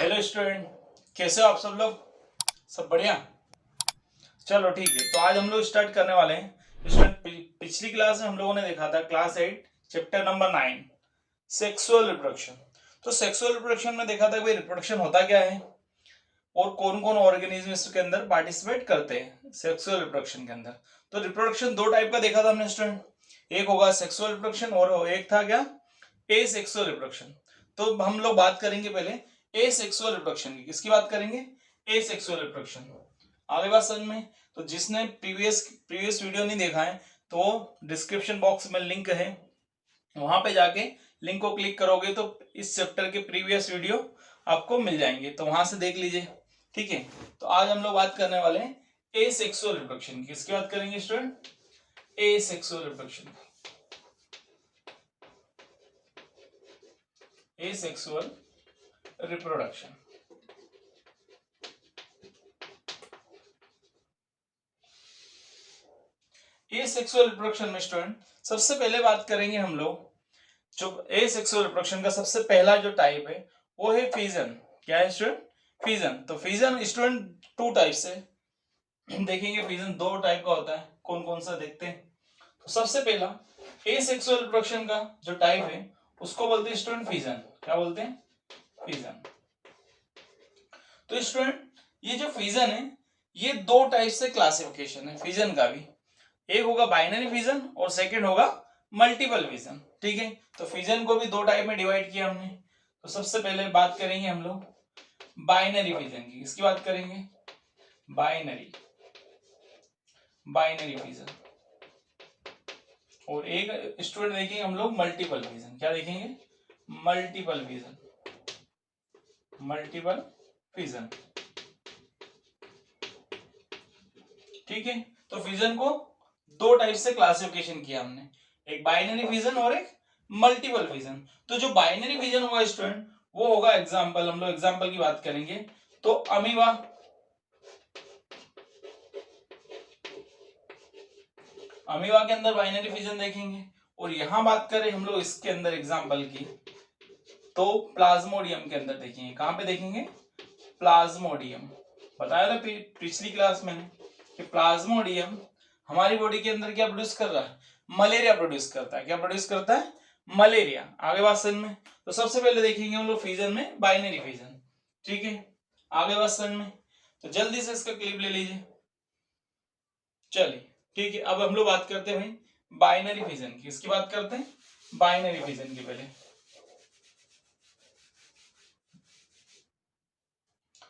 Hello student, कैसे हो आप सब लोग? सब बढ़िया। चलो ठीक है, तो आज हम लोग स्टार्ट करने वाले हैं स्टूडेंट। पिछली क्लास में हम लोगों ने देखा था class 8 chapter number 9 sexual reproduction. तो सेक्सुअल रिप्रोडक्शन में देखा था भाई रिप्रोडक्शन होता क्या है और कौन कौन ऑर्गेनिज्म इसके अंदर पार्टिसिपेट करते हैं सेक्सुअल रिप्रोडक्शन के अंदर। तो रिप्रोडक्शन दो टाइप का देखा था हमने स्टूडेंट, एक होगा सेक्सुअल रिप्रोडक्शन और एक था क्या, एसेक्सुअल रिप्रोडक्शन। तो हम लोग बात करेंगे पहले एसेक्सुअल रिप्रोडक्शन की। किसकी बात करेंगे? Asexual reproduction. आगे बात समझ में? तो जिसने प्रीवियस प्रीवियस वीडियो नहीं देखा है तो डिस्क्रिप्शन बॉक्स में लिंक है, वहां पे जाके लिंक को क्लिक करोगे तो इस चैप्टर के प्रीवियस वीडियो आपको मिल जाएंगे, तो वहां से देख लीजिए। ठीक है, तो आज हम लोग बात करने वाले हैं एसेक्सुअल रिप्रोडक्शन की। किसकी बात करेंगे student? Asexual reproduction. Asexual reproduction. Asexual reproduction में स्टूडेंट सबसे पहले बात करेंगे हम लोग, जो एसेक्सुअल रिप्रोडक्शन का सबसे पहला जो टाइप है वो है फिजन। क्या है स्टूडेंट? फिजन। तो फिजन स्टूडेंट टू टाइप से देखेंगे। फिजन दो टाइप का होता है, कौन कौन सा देखते हैं। तो सबसे पहला एसेक्सुअल रिप्रोडक्शन का जो टाइप है उसको बोलते हैं स्टूडेंट फिजन। क्या बोलते हैं? फिजन। तो स्टूडेंट ये जो फिजन है ये दो टाइप से क्लासिफिकेशन है फिजन का भी। एक होगा बाइनरी फिजन और सेकंड होगा मल्टीपल फिजन। ठीक है, तो फिजन को भी दो टाइप में डिवाइड किया हमने। तो सबसे पहले बात करेंगे हम लोग बाइनरी फिजन की। किसकी बात करेंगे? Binary binary fission. और एक स्टूडेंट देखेंगे हम लोग मल्टीपल फिजन। क्या देखेंगे? Multiple fission. Multiple fission. ठीक है, तो फिजन को दो टाइप से क्लासिफिकेशन किया हमने, एक बाइनरी फिजन और एक मल्टीपल फिजन। तो जो बाइनरी फिजन होगा स्टूडेंट वो होगा एग्जांपल, हम लोग एग्जांपल की बात करेंगे तो अमीबा। अमीबा के अंदर बाइनरी फिजन देखेंगे। और यहां बात करें हम लोग इसके अंदर एग्जांपल की तो प्लाज्मोडियम के अंदर देखेंगे। कहां पे देखेंगे? प्लाज्मोडियम। बताया था पिछली क्लास में कि प्लाज्मोडियम हमारी बॉडी के अंदर क्या प्रोड्यूस कर रहा है? मलेरिया प्रोड्यूस करता है। क्या प्रोड्यूस करता है? मलेरिया। आगे बात समझ में? तो सबसे पहले देखेंगे हम लोग फिजन में बाइनरी फिजन। ठीक है, आगे बात समझ में? तो जल्दी से इसका क्लिप ले लीजिए। चलिए ठीक है, अब हम लोग बात करते हैं भाई बाइनरी फिजन की। इसकी बात करते हैं बाइनरी फिजन की। पहले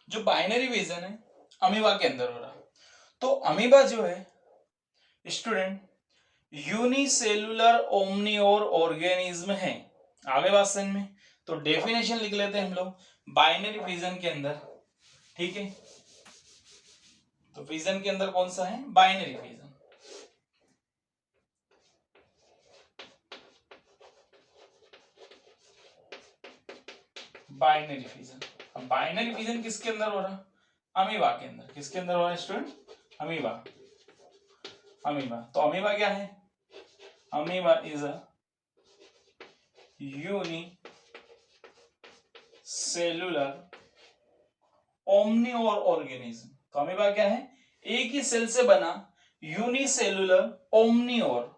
जो बाइनरी फिजन है अमीबा के अंदर हो रहा। तो अमीबा जो है स्टूडेंट यूनिसेलुलर ओमनिओर ऑर्गेनिज्म है। आगे बात समझ में? तो डेफिनेशन लिख लेते हैं हम लोग बाइनरी फिजन के अंदर। ठीक है, तो फिजन के अंदर कौन सा है? Binary fission. Binary fission. अब बाइनरी फिजन किसके अंदर हो रहा? अमीबा के अंदर। किसके अंदर हो रहा है स्टूडेंट? अमीबा। अमीबा। तो अमीबा क्या है? Amoeba is a unicellular omnivore organism. तो अमीबा क्या है? एक ही सेल से बना unicellular omnivore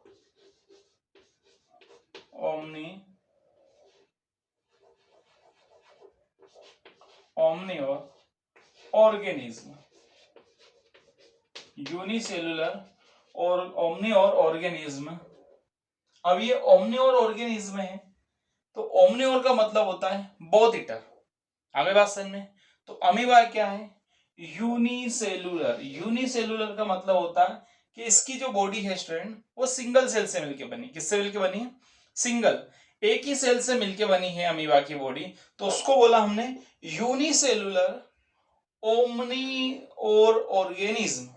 omnivore organism. Unicellular और ओमनिओर ऑर्गेनिज्म। अब ये ओमनिओर ऑर्गेनिज्म है तो ओमनिओर का मतलब होता है बोथ ईटर। आगे बात समझ में? तो अमीबा क्या है? यूनिसेलुलर। यूनिसेलुलर का मतलब होता है कि इसकी जो बॉडी है स्टूडेंट वो सिंगल सेल से मिलकर बनी। किससे मिलकर बनी है? सिंगल, एक ही सेल से मिलकर बनी है अमीबा की बॉडी। तो उसको बोला हमने यूनिसेलुलर ओमनी और ऑर्गेनिज्म।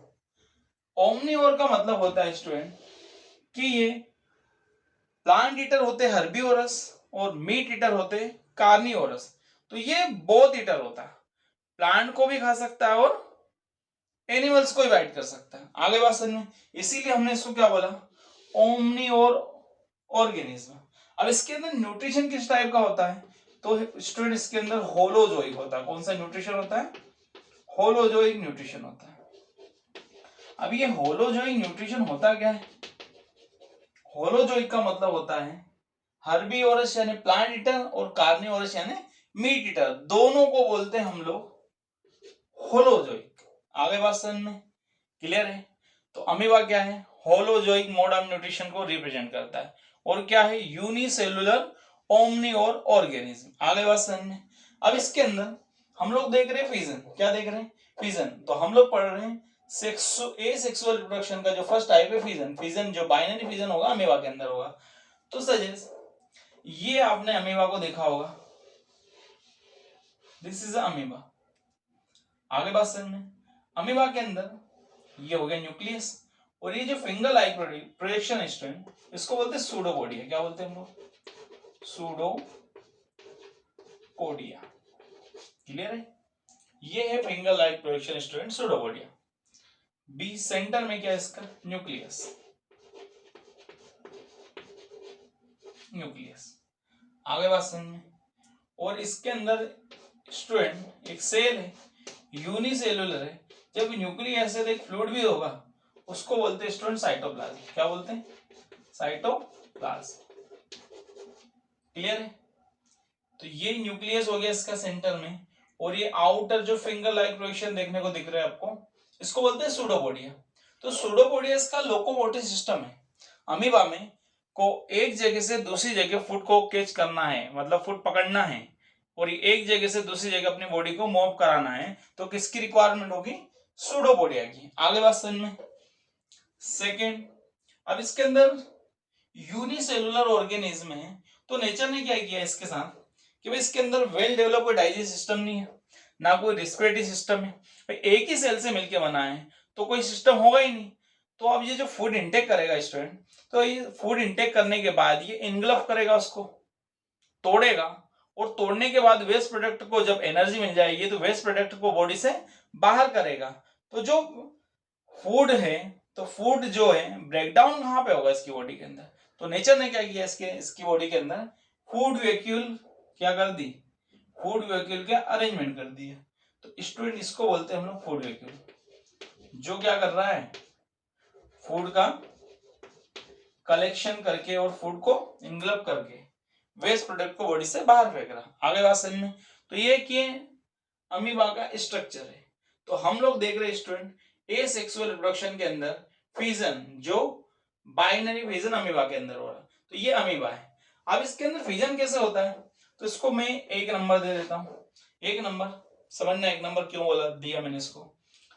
ओमनी और का मतलब होता है स्टूडेंट कि ये प्लांट ईटर होते हर्बीवोरस और मीट ईटर होते कार्निवोरस। तो ये बोथ ईटर होता है, प्लांट को भी खा सकता है और एनिमल्स को भी बाइट कर सकता है। आगे बात समझ में? इसीलिए हमने इसको क्या बोला? ओमनी और ऑर्गेनिज्म। अब इसके अंदर न्यूट्रिशन किस टाइप का होता है? तो स्टूडेंट इसके अंदर होलोजोइक होता है। कौन सा न्यूट्रिशन होता है? होलोजोइक न्यूट्रिशन होता है। अब ये होलोजोइक न्यूट्रिशन होता क्या है? होलोजोइक का मतलब होता है हर्बीवोरस यानी प्लांट ईटर और कार्निवोरस यानी मीट ईटर, दोनों को बोलते हैं हम लोग होलोजोइक। आगे बात समझ में क्लियर है? तो अमीबा क्या है? होलोजोइक मोड ऑफ न्यूट्रिशन को रिप्रेजेंट करता है। और क्या है? Unicellular omnivore organism. आगे बात समझ में। अब इसके अंदर हम लोग देख रहे हैं फिजन। क्या देख रहे हैं? फिजन। तो हम लोग पढ़ रहे हैं सेक्सुअल रिप्रोडक्शन का जो फर्स्ट टाइप है फिजन। फिजन जो बाइनरी फिजन होगा अमीबा के अंदर होगा। तो सजेस्ट ये आपने अमीबा को देखा होगा, दिस इज अमीबा। आगे बात समझ में। अमीबा के अंदर ये हो गया न्यूक्लियस, और ये जो फिंगर लाइक प्रोजेक्शन स्ट्रैंड, इसको बोलते हैं सूडोपोडिया। क्या बोलते हैं हम लोग? सूडोपोडिया। क्लियर है? ये है finger like projection strand pseudopodia. बी सेंटर में क्या है इसका? न्यूक्लियस। न्यूक्लियस। आगे बात समझ में। और इसके अंदर स्टूडेंट एक सेल है, यूनिसेलुलर है। जब न्यूक्लियस है तो एक फ्लूइड भी होगा, उसको बोलते हैं स्टूडेंट साइटोप्लाज्म। क्या बोलते हैं? साइटोप्लाज्म। क्लियर है? तो ये न्यूक्लियस हो गया इसका सेंटर में, और ये आउटर जो फिंगर लाइक प्रोजेक्शन देखने को दिख रहा है आपको, इसको बोलते हैं सूडोपोडिया। तो सूडोपोडिया इसका लोकोमोटिव सिस्टम है। अमीबा में को एक जगह से दूसरी जगह फूड को कैच करना है, मतलब फूड पकड़ना है, और ये एक जगह से दूसरी जगह अपनी बॉडी को मूव कराना है, तो किसकी रिक्वायरमेंट होगी? सूडोपोडिया की। आगे बात समझ में। सेकेंड, अब इसके अंदर यूनिसेलुलर ऑर्गेनिज्म है, तो नेचर ने क्या किया इसके साथ कि भाई इसके अंदर वेल डेवलप कोई डाइजेस्ट सिस्टम नहीं है, ना कोई रेस्पिरेटरी सिस्टम है। भाई एक ही सेल से मिलकर बना है तो कोई सिस्टम होगा ही नहीं। तो अब ये जो फूड इंटेक करेगा स्टूडेंट, तो ये फूड इंटेक करने के बाद ये इनगल्फ करेगा, उसको तोड़ेगा, और तोड़ने के बाद वेस्ट प्रोडक्ट को जब एनर्जी मिल जाएगी तो वेस्ट प्रोडक्ट को बॉडी से बाहर करेगा। तो जो फूड है, तो फूड जो है ब्रेकडाउन कहां पे होगा? इसकी बॉडी के अंदर। तो नेचर ने क्या किया इसकी बॉडी के अंदर? फूड वैक्यूल क्या कर दी? फूड वैक्यूल के अरेंजमेंट कर दिया। तो स्टूडेंट इसको बोलते हैं हम लोग फूड वैक्यूल, जो क्या कर रहा है? फूड का कलेक्शन करके और फूड को इनगल्फ करके वेस्ट प्रोडक्ट को बॉडी से बाहर फेंक रहा। आगे बात समझ में। तो ये कि अमीबा का स्ट्रक्चर है। तो हम लोग देख रहे हैं स्टूडेंट एसेक्सुअल रिप्रोडक्शन के अंदर फिजन, जो बाइनरी फिजन अमीबा के अंदर हो रहा है। तो ये अमीबा है। अब इसके अंदर फिजन कैसे होता है? तो इसको मैं 1 नंबर दे देता हूं। 1 नंबर समझना, 1 नंबर क्यों बोला दिया मैंने इसको।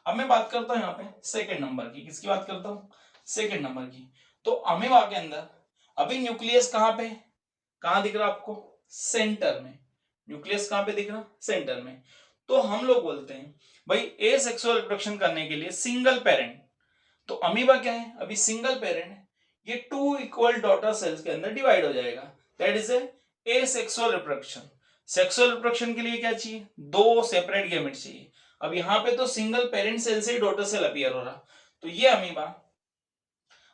अब मैं बात करता हूं यहाँ पे सेकंड नंबर की। किसकी बात करता हूं? सेकंड नंबर की। तो अमीबा के अंदर अभी न्यूक्लियस कहां पे? कहां दिख रहा आपको? सेंटर में। न्यूक्लियस कहां पे दिख रहा? सेंटर में। तो हम लोग बोलते हैं भाई एसेक्सुअल रिप्रोडक्शन करने के लिए सिंगल पेरेंट। तो अमीबा क्या है? अभी सिंगल पेरेंट है, ये 2 इक्वल डॉटर सेल्स के अंदर डिवाइड हो जाएगा। That is asexual reproduction. Sexual reproduction के लिए क्या चाहिए? 2 सेपरेट गैमेट चाहिए। अब यहाँ पे तो सिंगल पेरेंट सेल से ही डॉटर सेल अपीयर हो रहा। तो ये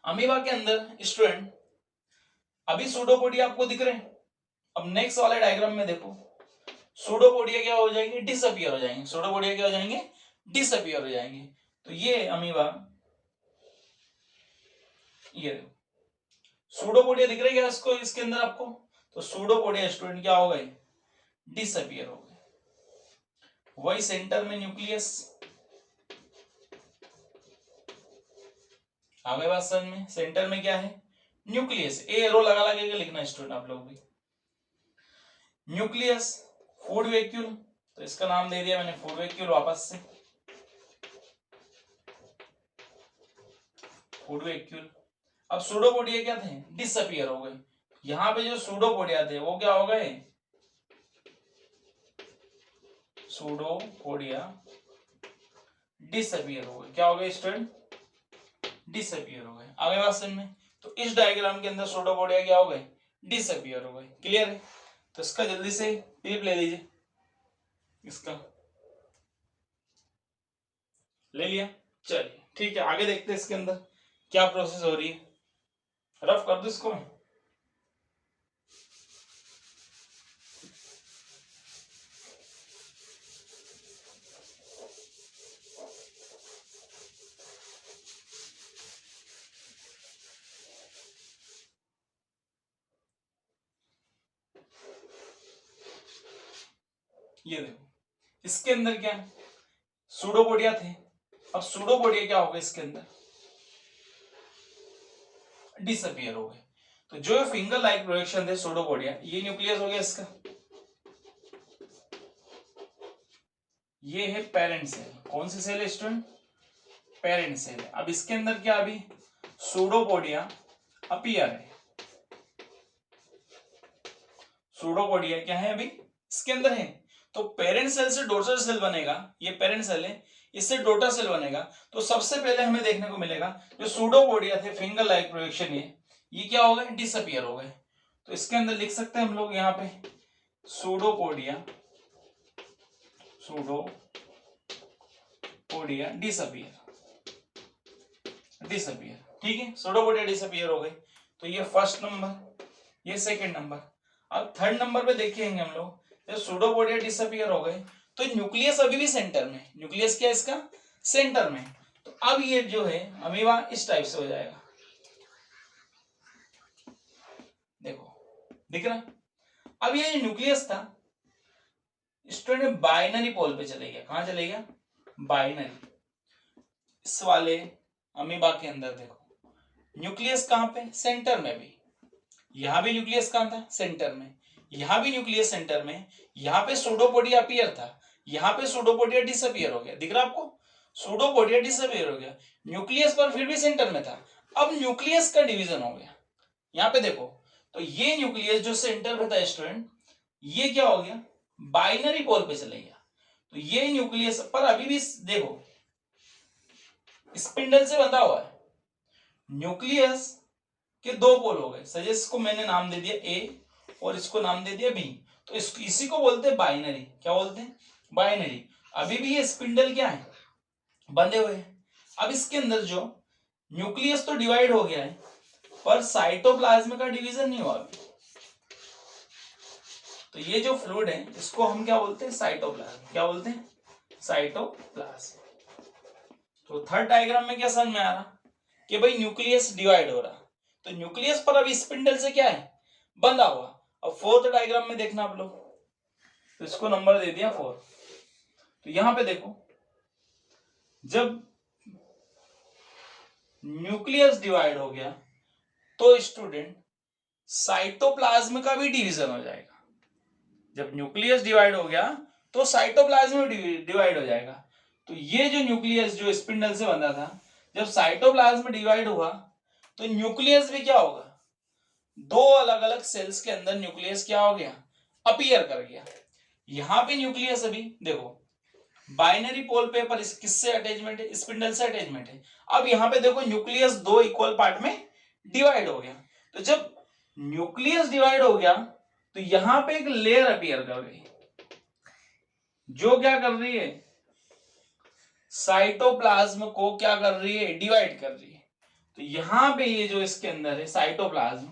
अमीबा के अंदर स्टूडेंट अभी सूडोपोडिया आपको दिख रहे हैं। अब नेक्स्ट वाले डायग्राम में देखो, सूडोपोडिया क्या हो जाएंगे? डिसअपीयर हो जाएंगे। सूडोपोडिया क्या हो जाएंगे? डिसअपीयर हो जाएंगे। तो ये अमीबा, ये सूडोपोडिया दिख रही है इसको, इसके अंदर आपको। तो सूडोपोडिया स्टूडेंट क्या हो गए? डिसअपीयर हो गए। वही सेंटर में न्यूक्लियस। आगे बात समझ में। सेंटर में क्या है? न्यूक्लियस। ए एरो लगा लगा के लिखना स्टूडेंट आप लोग भी। न्यूक्लियस, फूड वैक्यूल, तो इसका नाम दे दिया मैंने फूड वैक्यूल वापस से, फूड वैक्यूल। अब सूडोपोडिया क्या थे? डिसअपीयर हो गए। यहां पे जो सूडोपोडिया थे वो क्या हो गए? सूडोपोडिया डिसअपीयर हो गए। क्या हो गए स्टूडेंट? डिसअपीयर हो गए। आगे बात समझ में। तो इस डायग्राम के अंदर सूडोपोडिया क्या हो गए? डिसअपीयर हो गए। क्लियर है? तो इसका जल्दी से क्लिप ले लीजिए। इसका ले लिया? चलिए ठीक है, आगे देखते हैं इसके अंदर क्या प्रोसेस हो रही है। रफ कर दो इसको। ये देखो इसके अंदर क्या है, सूडोपोडिया थे। अब सूडोपोडिया क्या हो गया, इसके अंदर डिसअपियर हो गए। तो जो फिंगर लाइक प्रोजेक्शन थे सूडोपोडिया, ये न्यूक्लियस हो गया इसका, ये है पेरेंट सेल। कौन सी सेल है स्टूडेंट, पेरेंट सेल है। अब इसके अंदर क्या अभी सूडोपोडिया अपीयर है, सूडोपोडिया क्या है अभी इसके अंदर है। तो पेरेंट सेल से डॉटर सेल बनेगा, ये पेरेंट सेल है, इससे डॉटर सेल बनेगा। तो सबसे पहले हमें देखने को मिलेगा जो सूडोपोडिया थे फिंगर लाइक प्रोजेक्शन, ये क्या हो गए, डिसअपियर हो गए। तो इसके अंदर लिख सकते हैं हम लोग यहाँ पे सूडोपोडिया, सूडोपोडिया डिसअपियर, डिसअपियर, ठीक है, सूडोपोडिया डिसअपियर हो गए। तो ये फर्स्ट नंबर, ये सेकंड नंबर। अब थर्ड नंबर पे देखेंगे हम लोग, जब सूडोपोडिया डिसअपियर हो गए तो न्यूक्लियस अभी भी सेंटर में, न्यूक्लियस क्या है इसका, सेंटर में। तो अब ये जो है अमीबा इस टाइप से हो जाएगा, देखो दिख रहा। अब ये न्यूक्लियस था स्टूडेंट बाइनरी पोल पे चले गया, कहां चले गया, बाइनरी। इस वाले अमीबा के अंदर देखो न्यूक्लियस कहां पे, सेंटर में भी, यहां भी न्यूक्लियस कहां था, सेंटर में, यहां भी न्यूक्लियस सेंटर में। यहां पे सूडोपोडिया अपीयर था, यहां पे सूडोपोडिया डिसअपियर हो गया, दिख रहा आपको, सूडोपोडिया डिसअपियर हो गया, न्यूक्लियस पर फिर भी सेंटर में था। अब न्यूक्लियस का डिवीजन हो गया, यहां पे देखो। तो ये न्यूक्लियस जो सेंटर में था स्टूडेंट, ये क्या हो गया, बाइनरी पोल पे चले गया। तो ये न्यूक्लियस पर अभी भी देखो स्पिंडल से बंधा हुआ है, न्यूक्लियस के दो पोल हो गए। सजेस्ट को मैंने नाम दे दिया ए और इसको नाम दे दिया बी। तो इसी को बोलते हैं बाइनरी, क्या बोलते हैं, बाइनरी। अभी भी ये स्पिंडल क्या है, बंधे हुए हैं। अब इसके अंदर जो न्यूक्लियस तो डिवाइड हो गया है, पर साइटोप्लाज्म का डिवीजन नहीं हुआ अभी। तो ये जो फ्लूइड है इसको हम क्या बोलते हैं, साइटोप्लाज्म, क्या बोलते हैं, साइटोप्लाज्म। तो थर्ड डायग्राम में क्या समझ में आ रहा कि भाई न्यूक्लियस डिवाइड हो रहा, तो न्यूक्लियस पर अभी स्पिंडल से क्या है, बंधा हुआ। अब फोर्थ डायग्राम में देखना आप लोग, तो इसको नंबर दे दिया 4। तो यहां पे देखो जब न्यूक्लियस डिवाइड हो गया तो स्टूडेंट साइटोप्लाज्म का भी डिवीजन हो जाएगा। जब न्यूक्लियस डिवाइड हो गया तो साइटोप्लाज्म डिवाइड हो जाएगा। तो ये जो न्यूक्लियस जो स्पिंडल से बंधा था, जब साइटोप्लाज्म डिवाइड हुआ तो न्यूक्लियस भी क्या होगा, दो अलग अलग सेल्स के अंदर न्यूक्लियस क्या हो गया, अपीयर कर गया। यहां पे न्यूक्लियस अभी देखो बाइनरी पोल पे, पर किससे अटैचमेंट है, स्पिंडल से अटैचमेंट है। अब यहां पे देखो न्यूक्लियस दो इक्वल पार्ट में डिवाइड हो गया। तो जब न्यूक्लियस डिवाइड हो गया तो यहां पे एक लेयर अपीयर कर गई, जो क्या कर रही है, साइटोप्लाज्म को क्या कर रही है, डिवाइड कर रही है। तो यहां पे ये जो इसके अंदर है साइटोप्लाज्म,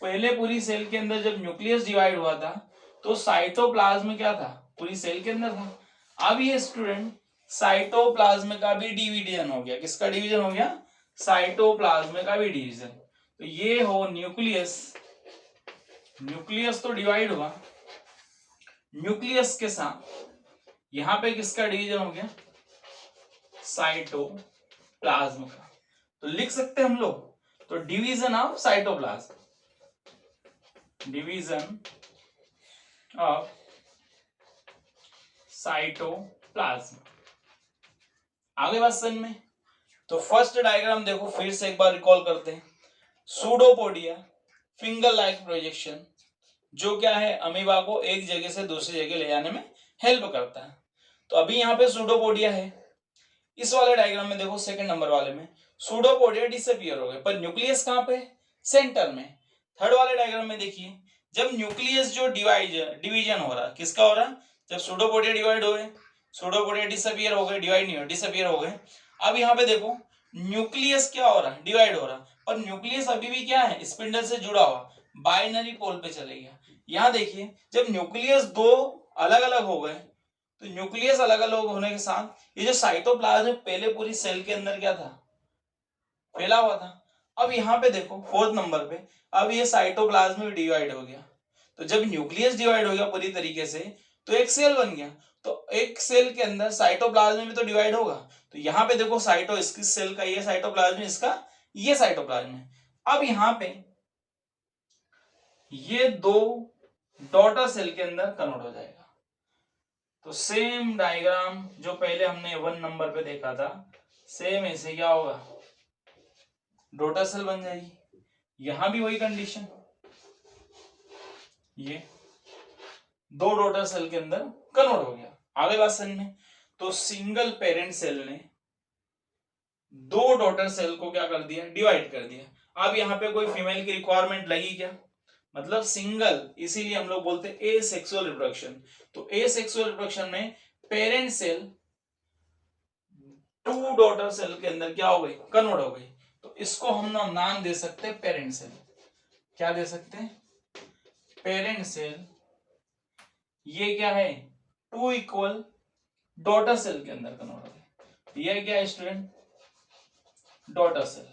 पहले पूरी सेल के अंदर जब न्यूक्लियस डिवाइड हुआ था तो साइटोप्लाज्म क्या था, पूरी सेल के अंदर था। अब ये स्टूडेंट साइटोप्लाज्म का भी डिवीजन हो गया, किसका डिवीजन हो गया, साइटोप्लाज्म का भी डिवीजन। तो ये हो न्यूक्लियस, न्यूक्लियस तो डिवाइड हुआ, न्यूक्लियस के साथ यहां पे किसका डिवीजन हो गया, साइटोप्लाज्म का। तो लिख सकते हैं हम लोग, तो division of cytoplasm, division of cytoplasm. आगे बात समझ में। तो फर्स्ट डायग्राम देखो फिर से एक बार रिकॉल करते हैं। सूडोपोडिया फिंगर लाइक प्रोजेक्शन, जो क्या है, अमीबा को एक जगह से दूसरी जगह ले जाने में हेल्प करता है। तो अभी यहाँ पे सूडोपोडिया है। इस वाले डायग्राम में देखो सेकंड नंबर वाले में सूडोपोडिया डिसअपियर हो गए, पर न्यूक्लियस कहां पे, सेंटर में। थर्ड वाले डायग्राम में देखिए जब न्यूक्लियस जो डिवीजन हो रहा, किसका हो रहा, जब सूडोपोडिया डिवाइड हो गए, सूडोपोडिया डिसअपियर हो गए, डिवाइड नहीं हो डिसअपियर हो गए। अब यहाँ पे देखो न्यूक्लियस क्या हो रहा, डिवाइड हो रहा, पर न्यूक्लियस अभी भी क्या है, स्पिंडल से जुड़ा हुआ, बाइनरी पोल पे चले गया। यहाँ देखिए जब न्यूक्लियस दो अलग अलग हो गए, तो न्यूक्लियस अलग अलग होने के साथ ये जो साइटोप्लाज्म पहले पूरी सेल के अंदर क्या था, फैला हुआ था। अब यहाँ पे देखो फोर्थ नंबर पे, अब ये साइटोप्लाज्म डिवाइड हो गया। तो जब न्यूक्लियस डिवाइड हो गया पूरी तरीके से, तो एक सेल बन गया। तो एक सेल के अंदर साइटोप्लाज्म भी तो डिवाइड होगा। तो यहाँ पे देखो साइटो इसकी सेल का ये साइटोप्लाज्म, इसका ये साइटोप्लाज्म है। अब यहाँ पे ये दो डॉटर सेल के अंदर कन्वर्ट हो जाएगा। तो सेम डायग्राम जो पहले हमने 1 नंबर पे देखा था, सेम ऐसे क्या होगा, डॉटर सेल बन जाएगी। यहां भी वही कंडीशन, ये दो डॉटर सेल के अंदर कन्वर्ट हो गया। आगे बात समझ में। तो सिंगल पेरेंट सेल ने दो डॉटर सेल को क्या कर दिया, डिवाइड कर दिया। अब यहाँ पे कोई फीमेल की रिक्वायरमेंट लगी क्या, मतलब सिंगल, इसीलिए हम लोग बोलते हैं एसेक्सुअल रिप्रोडक्शन। तो एसेक्सुअल रिप्रोडक्शन में parent cell to daughter cell के अंदर क्या हो गई, कन्वर्ट हो गई। तो इसको हम नाम दे सकते हैं पेरेंट सेल। क्या दे सकते हैं, पेरेंट सेल। ये क्या है, टू इक्वल डॉटर सेल के अंदर कन्वर्ट हो गए। ये क्या है स्टूडेंट, डॉटर सेल।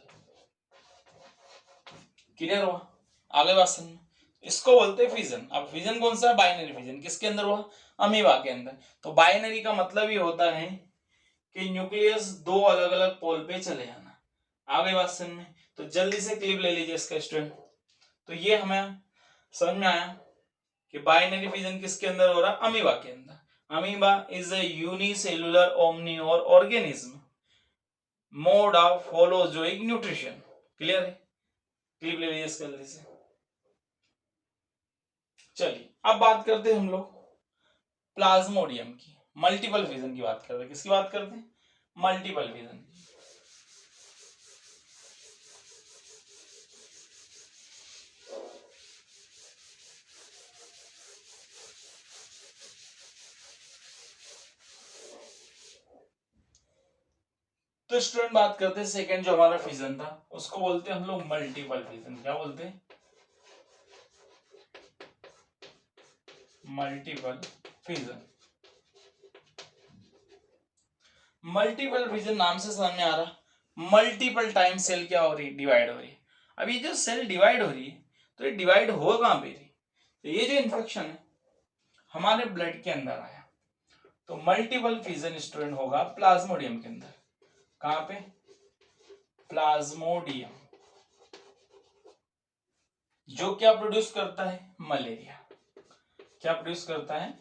क्लियर हुआ, आगे बात समझ। इसको बोलते हैं फिजन। अब फिजन कौन सा, बाइनरी फिजन। किसके अंदर हुआ, अमीबा के अंदर। तो बाइनरी का मतलब ये होता है कि न्यूक्लियस दो अलग अलग पोल पे चले जाना। आगे बात समझ में। तो जल्दी से क्लिप ले लीजिए इसका स्टूडेंट। तो ये हमें समझ में आया कि बाइनरी फिजन किसके अंदर हो रहा, अमीबा के अंदर। Amoeba is a unicellular omnivore organism, mode of holozoic nutrition. Clear है, क्लिप ले लीजिए इसका जल्दी से। चलिए अब बात करते हैं हम लोग प्लाज्मोडियम की, मल्टीपल फिजन की बात करते हैं। किसकी बात करते हैं, मल्टीपल फिजन की। तो स्टूडेंट बात करते हैं सेकंड जो हमारा फिजन था, उसको बोलते हैं हम लोग मल्टीपल फिजन। क्या बोलते हैं, मल्टीपल फिजन। मल्टीपल फिजन नाम से समझ में आ रहा, मल्टीपल टाइम सेल क्या हो रही है, डिवाइड हो रही है। अब ये जो सेल डिवाइड हो रही है, तो ये डिवाइड हो कहां पे रही, तो ये जो इन्फेक्शन है हमारे ब्लड के अंदर आया, तो मल्टीपल फिजन स्टूडेंट होगा प्लाज्मोडियम के अंदर। कहां पे, प्लाज्मोडियम, जो क्या प्रोड्यूस करता है, मलेरिया। क्या प्रोड्यूस करता है,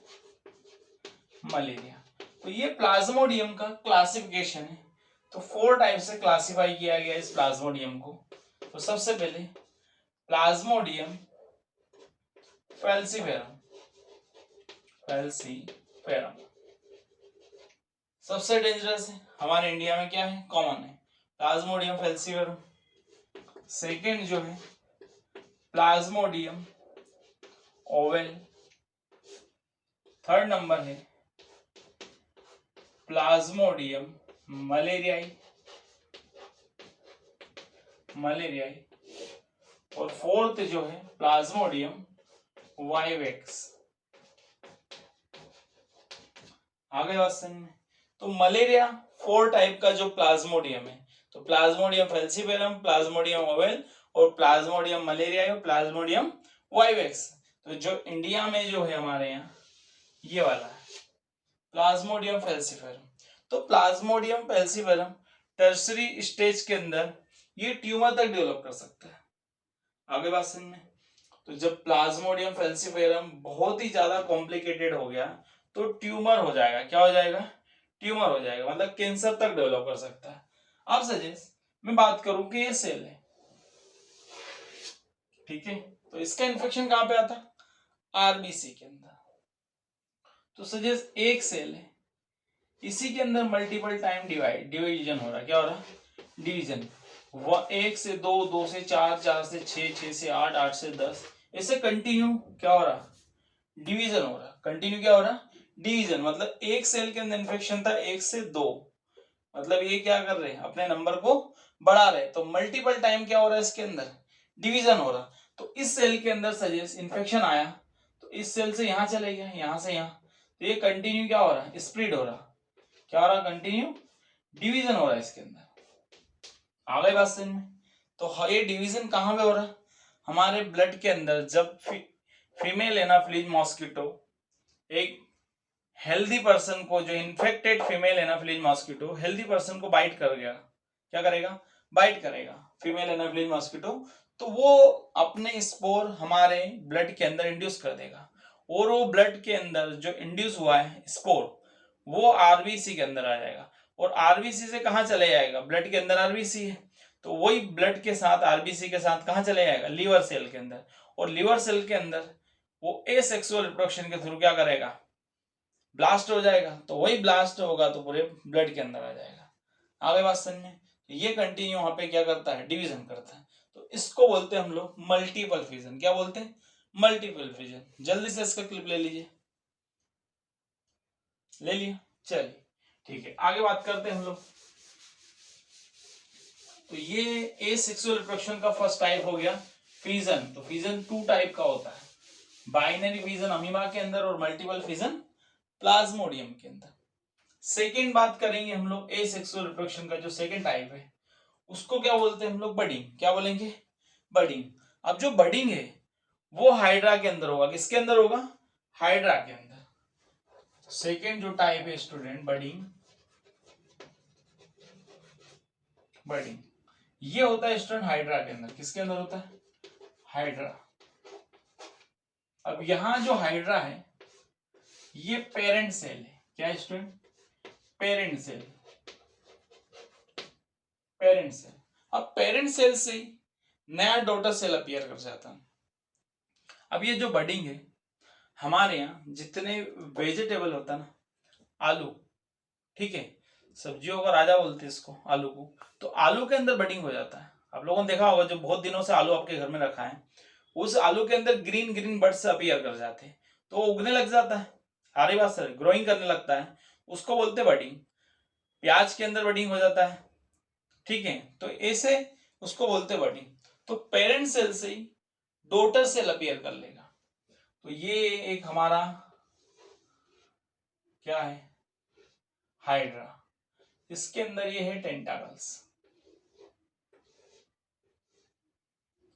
मलेरिया। तो ये प्लाज्मोडियम का क्लासिफिकेशन है। तो 4 टाइप से क्लासिफाई किया गया इस प्लाज्मोडियम को। तो सबसे पहले प्लाज्मोडियम फैल्सीफेरम, फैल्सीफेरम सबसे डेंजरस है। हमारे इंडिया में क्या है, कॉमन है, प्लाज्मोडियम फैल्सीफेरम। सेकेंड जो है प्लाज्मोडियम ओवेल। थर्ड नंबर है प्लाज्मोडियम मलेरियाई, और फोर्थ जो है प्लाज्मोडियम वाइवेक्स। आगे बात समझ में। तो मलेरिया 4 टाइप का जो प्लाज्मोडियम है, तो प्लाज्मोडियम फैल्सीफेरम, प्लाज्मोडियम ओवेल और प्लाज्मोडियम मलेरिया और प्लाज्मोडियम वाइवेक्स। तो जो इंडिया में जो है हमारे यहाँ ये वाला है प्लाज्मोडियम फैल्सीफेरम। तो प्लाज्मोडियम फैल्सीफेरम टर्सरी स्टेज के अंदर ये ट्यूमर तक डेवलप कर सकता है। आगे बात समझ में। तो जब प्लाज्मोडियम फैल्सीफेरम बहुत ही ज्यादा कॉम्प्लिकेटेड हो गया तो ट्यूमर हो जाएगा। क्या हो जाएगा, ट्यूमर हो जाएगा, मतलब कैंसर तक डेवलप कर सकता है। अब सजेस्ट मैं बात करूं कि ये सेल है, ठीक है, तो इसका इन्फेक्शन कहां पे आता, आरबीसी के अंदर। तो सजेस्ट एक सेल है, इसी के अंदर मल्टीपल टाइम डिवीजन हो रहा है। क्या हो रहा, डिवीजन। 1 से 2, 2 से 4, 4 से 6, 6 से 8, 8 से 10, ऐसे कंटिन्यू क्या हो रहा, डिवीजन हो रहा। कंटिन्यू क्या हो रहा, डिवीजन। मतलब एक सेल के अंदर इन्फेक्शन था 1 से 2, मतलब ये क्या कर रहे हैं, अपने नंबर को बढ़ा रहे। तो मल्टीपल टाइम क्या हो रहा है, इसके अंदर डिवीजन हो रहा। तो इस सेल के अंदर सजेस्ट इन्फेक्शन आया तो इस सेल से यहां चले गया, यहां से यहां, तो ये कंटिन्यू क्या हो रहा है, स्प्रेड हो रहा। क्या हो रहा, कंटिन्यू डिवीजन हो रहा है इसके अंदर। आ गई बात समझ में। तो ये डिवीजन कहां पे हो रहा है, हमारे ब्लड के अंदर। जब फीमेल एनाफिलीज मॉस्किटो एक हेल्दी पर्सन को, जो infected female Anopheles mosquito healthy person को बाइट कर गया, क्या करेगा, बाइट करेगा फीमेल एनाफिलीज मॉस्किटो, तो वो अपने स्पोर हमारे ब्लड के अंदर इंड्यूस कर देगा, और वो ब्लड के अंदर जो इंड्यूस हुआ है स्पोर वो आरबीसी के अंदर आ जाएगा, और आरबीसी से कहाँ चले जाएगा, ब्लड के अंदर आरबीसी है, तो वही ब्लड के साथ आरबीसी के साथ कहाँ चले जाएगा, लीवर सेल के अंदर, और लीवर सेल के अंदर वो एसेक्सुअल रिप्रोडक्शन के थ्रू क्या करेगा, ब्लास्ट हो जाएगा, तो वही ब्लास्ट होगा तो पूरे ब्लड के अंदर आ जाएगा। आगे बात समझ में, ये कंटिन्यू वहां पे क्या करता है, डिवीजन करता है, तो इसको बोलते हैं हम लोग मल्टीपल फिजन। क्या बोलते हैं, मल्टीपल फिजन। जल्दी से इसका क्लिप ले लीजिए, ले लिया, चलिए ठीक है, आगे बात करते हैं हम लोग। तो ये ए सेक्सुअल रिप्रोडक्शन का फर्स्ट टाइप हो गया फिजन। तो फिजन 2 टाइप का होता है, बाइनरी फिजन अमीबा के अंदर और मल्टीपल फिजन प्लाज्मोडियम के अंदर। सेकेंड बात करेंगे हम लोग ए सेक्सुअल रिप्रोडक्शन का, जो सेकेंड टाइप है उसको क्या बोलते हैं हम लोग, बडिंग। क्या बोलेंगे, बडिंग। अब जो बडिंग है वो हाइड्रा के अंदर होगा, किसके अंदर होगा, हाइड्रा के अंदर। सेकेंड जो टाइप है स्टूडेंट, बडिंग, बडिंग ये होता है स्टूडेंट हाइड्रा के अंदर। किसके अंदर होता है, हाइड्रा। अब यहां जो हाइड्रा है ये पेरेंट सेल है। क्या है student, parent cell, parent cell. अब पेरेंट सेल से नया डॉटर सेल अपीयर कर जाता है। अब ये जो बडिंग है, हमारे यहाँ जितने वेजिटेबल होता है ना, आलू, ठीक है, सब्जियों का राजा बोलते हैं इसको, आलू को, तो आलू के अंदर बडिंग हो जाता है। आप लोगों ने देखा होगा जो बहुत दिनों से आलू आपके घर में रखा है, उस आलू के अंदर ग्रीन ग्रीन बर्ड्स अपीयर कर जाते हैं, तो वो उगने लग जाता है, सारी बात सर, ग्रोइंग करने लगता है, उसको बोलते हैं बडिंग। प्याज के अंदर बडिंग हो जाता है, ठीक है, तो ऐसे उसको बोलते हैं बडिंग। तो पेरेंट सेल से ही डॉटर सेल अपीयर कर लेगा। तो ये एक हमारा क्या है, हाइड्रा। इसके अंदर ये है टेंटाकल्स,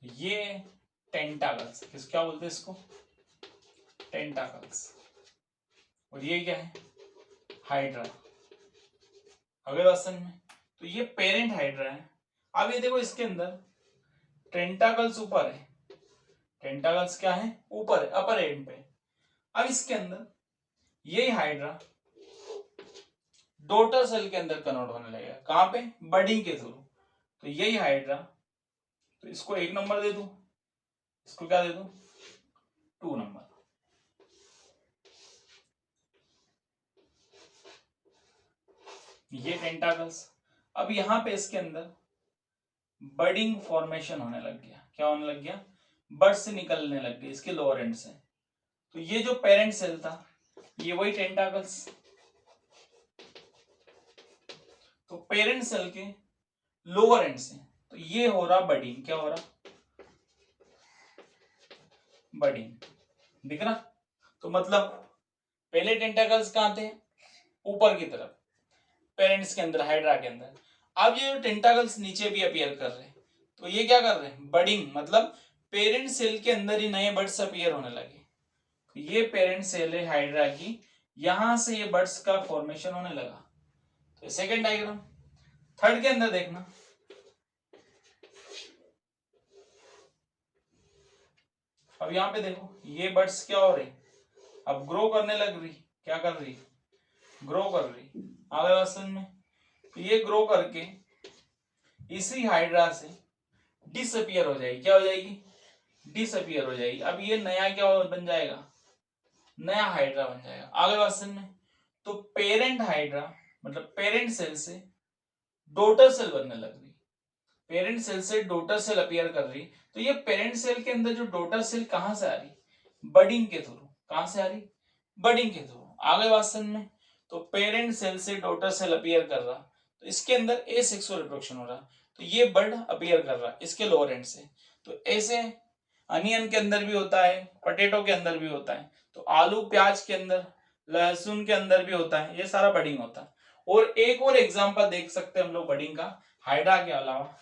ये टेंटाकल्स, किस क्या बोलते हैं इसको, टेंटाकल्स। और ये क्या है, हाइड्रा। अगर असल में तो ये पेरेंट हाइड्रा है। अब ये देखो इसके अंदर टेंटाकल्स ऊपर है, टेंटाकल्स क्या है, ऊपर है, अपर एंड पे। अब इसके अंदर यही हाइड्रा डॉटर सेल के अंदर कन्वर्ट होने लगेगा, कहां पे, बडिंग के थ्रू। तो यही हाइड्रा, तो इसको 1 नंबर दे दूं, इसको क्या दे दूं, 2 नंबर। ये टेंटाकल्स। अब यहां पे इसके अंदर बडिंग फॉर्मेशन होने लग गया। क्या होने लग गया, बर्ड्स निकलने लग गए इसके लोअर एंड से। तो ये जो पेरेंट सेल था ये वही टेंटाकल्स, तो पेरेंट सेल के लोअर एंड से, तो ये हो रहा बडिंग। क्या हो रहा, बडिंग, दिख रहा। तो मतलब पहले टेंटाकल्स कहां थे, ऊपर की तरफ, पेरेंट्स के अंदर, हाइड्रा के अंदर। अब ये टेंटाकल्स नीचे भी अपीयर कर रहे हैं, तो ये क्या कर रहे हैं, बडिंग, मतलब पेरेंट सेल के अंदर ही नए बर्ड्स अपीयर होने लगे। तो ये पेरेंट सेल है हाइड्रा की, यहां से ये बर्ड्स का फॉर्मेशन होने लगा। तो सेकेंड डायग्राम। थर्ड के अंदर देखना, अब यहां पे देखो ये बर्ड्स क्या हो रही, अब ग्रो करने लग रही, क्या कर रही, ग्रो कर रही। आगे वर्षन में तो ये ग्रो करके इसी हाइड्रा से डिसअपियर हो जाएगी। क्या हो जाएगी, डिसअपियर हो जाएगी। अब ये नया क्या बन जाएगा, नया हाइड्रा बन जाएगा। आगे वर्षन में तो पेरेंट हाइड्रा मतलब पेरेंट सेल से डॉटर सेल बनने लग रही, पेरेंट सेल से डॉटर सेल अपीयर कर रही। तो ये पेरेंट सेल के अंदर जो डॉटर सेल कहां से आ रही, बडिंग के थ्रू। कहां से आ रही, बडिंग के थ्रू। आगे वासन में तो पेरेंट सेल से डॉटर सेल अपीयर कर रहा, तो इसके अंदर ए सेक्सुअल रिप्रोडक्शन हो रहा, तो ये बर्ड अपीयर कर रहा इसके लोअर एंड से। तो ऐसे अनियन के अंदर भी होता है, पटेटो के अंदर भी होता है, तो आलू प्याज के अंदर, लहसुन के अंदर भी होता है, ये सारा बडिंग होता है। और एक और एग्जांपल देख सकते हैं हम लोग बडिंग का, हाइड्रा के अलावा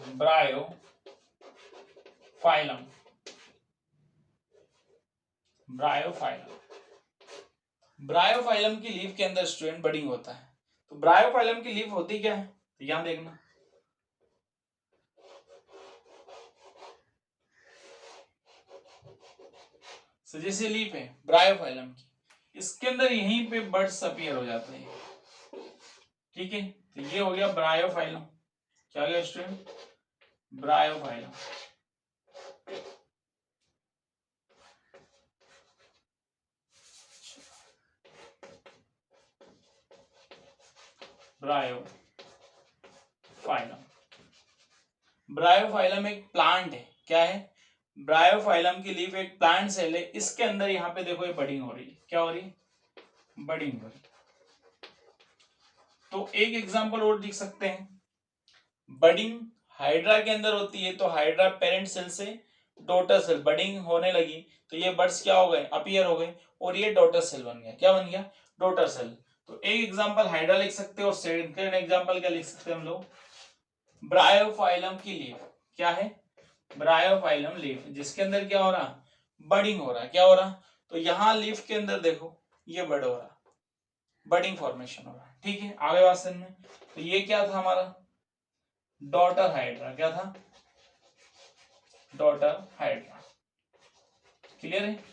ब्रायो फाइलम, ब्रायोफाइलम, ब्रायोफाइलम की लीफ के अंदर स्टूडेंट बडिंग होता है। तो ब्रायोफाइलम की लीफ होती क्या है, तो यहां देखना, so, जैसे लीफ है ब्रायोफाइलम की, इसके अंदर यहीं पे बड्स अपीयर हो जाते हैं, ठीक है। तो ये हो गया ब्रायोफाइलम, क्या हो गया स्टूडेंट, ब्रायोफाइलम। ब्रायोफाइलम, ब्रायोफाइलम एक प्लांट है, क्या है, ब्रायोफाइलम की लीफ एक प्लांट सेल है, इसके अंदर यहाँ पे देखो ये बडिंग हो रही है, क्या हो रही है, बडिंग हो रही है। तो एक एग्जांपल और देख सकते हैं, बडिंग हाइड्रा के अंदर होती है, तो हाइड्रा पेरेंट सेल से डॉटर सेल बडिंग होने लगी, तो ये बड्स क्या हो गए, अपीयर हो गए, और ये डॉटर सेल बन गया, क्या बन गया, डॉटर सेल। तो एक एग्जांपल हाइड्रा लिख सकते हैं, और सेकंड एग्जांपल क्या लिख सकते हैं हम लोग, ब्रायोफाइलम की लीफ, क्या है, ब्रायोफाइलम लीफ, जिसके अंदर क्या हो रहा, बडिंग हो रहा है, क्या हो रहा, तो यहाँ लीफ के अंदर देखो ये बड हो रहा, बडिंग फॉर्मेशन हो रहा है, ठीक है। आगे बात समझ में, तो ये क्या था हमारा, डॉटर हाइड्रा, क्या था, डॉटर हाइड्रा, क्लियर है,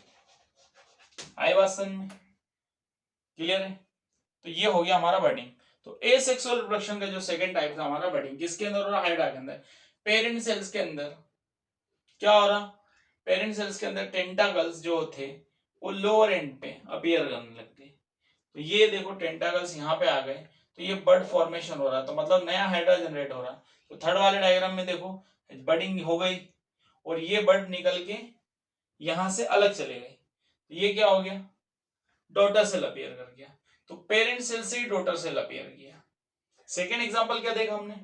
आई बात समझ में, क्लियर है। तो ये हो गया हमारा बडिंग। तो एसेक्सुअल रिप्रोडक्शन का जो सेकंड टाइप था हमारा बडिंग, किसके अंदर हो रहा, हाइड्रा के अंदर, पेरेंट सेल्स के अंदर क्या हो रहा, पेरेंट सेल्स के अंदर टेंटाकल्स जो थे वो लोअर एंड पे अपीयर करने लग गए, तो ये देखो टेंटाकल्स यहाँ पे आ गए, तो ये बड फॉर्मेशन हो रहा है, तो मतलब नया हाइड्रा जनरेट हो रहा है। तो थर्ड वाले डायग्राम में देखो बडिंग हो गई, और ये बड निकल के यहां से अलग चले गए, तो ये क्या हो गया, डॉटर सेल अपीयर कर गया, तो पेरेंट सेल से ही डॉटर सेल अपीयर किया। सेकेंड एग्जाम्पल क्या देखा हमने,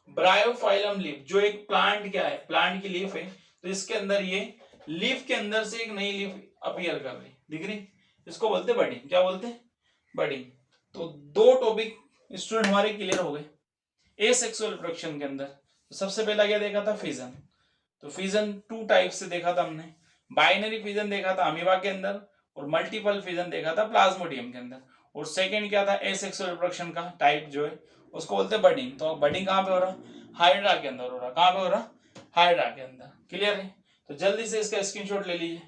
ब्रायोफाइलम लीफ, जो एक प्लांट क्या है, प्लांट की लीफ है, तो इसके अंदर ये लीफ के अंदर से एक नई लीफ अपीयर कर रही, दिख रही, इसको बोलते बडिंग, क्या बोलते, बडिंग। तो दो टॉपिक स्टूडेंट हमारे क्लियर हो गए एसेक्सुअल रिप्रोडक्शन के अंदर। तो सबसे पहला क्या देखा था, फिजन, तो फिजन टू टाइप से देखा था हमने, बाइनरी फिजन देखा था अमीबा के अंदर, और मल्टीपल फिजन देखा था प्लाज्मोडियम के अंदर, और सेकंड क्या था, एसेक्सुअल रिप्रोडक्शन का टाइप जो है उसको बोलते हैं बडिंग। तो बडिंग कहाँ पे हो रहा, हाइड्रा के अंदर हो रहा, कहाँ पे हो रहा, हाइड्रा के अंदर, क्लियर है। तो जल्दी से इसका स्क्रीनशॉट ले लीजिए।